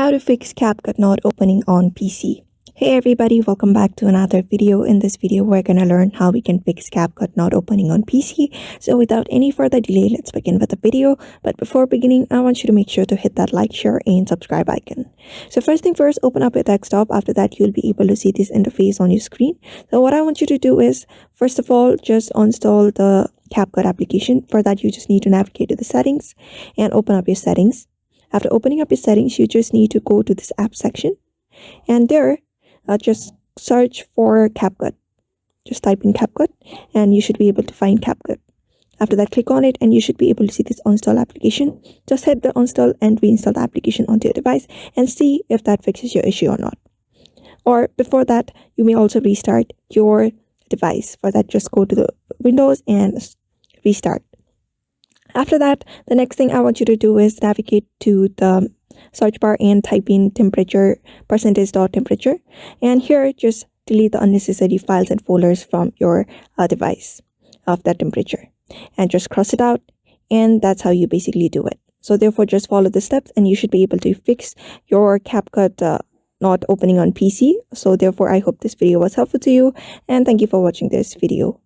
How to fix CapCut not opening on PC. Hey everybody, welcome back to another video. In this video, we're gonna learn how we can fix CapCut not opening on PC. So without any further delay, let's begin with the video. But before beginning, I want you to make sure to hit that like, share, and subscribe icon. So first thing first, open up your desktop. After that, you'll be able to see this interface on your screen. So what I want you to do is, first of all, just install the CapCut application. For that, you just need to navigate to the settings and open up your settings. After opening up your settings, you just need to go to this app section, and there just search for CapCut. Just type in CapCut and you should be able to find CapCut. After that, click on it and you should be able to see this uninstall application. Just hit the uninstall and reinstall the application onto your device and see if that fixes your issue or not. Or before that, you may also restart your device. For that, just go to the Windows and restart. After that, the next thing I want you to do is navigate to the search bar and type in temperature, %.temperature. And here, just delete the unnecessary files and folders from your device of that temperature. And just cross it out. And that's how you basically do it. So therefore, just follow the steps and you should be able to fix your CapCut not opening on PC. So therefore, I hope this video was helpful to you. And thank you for watching this video.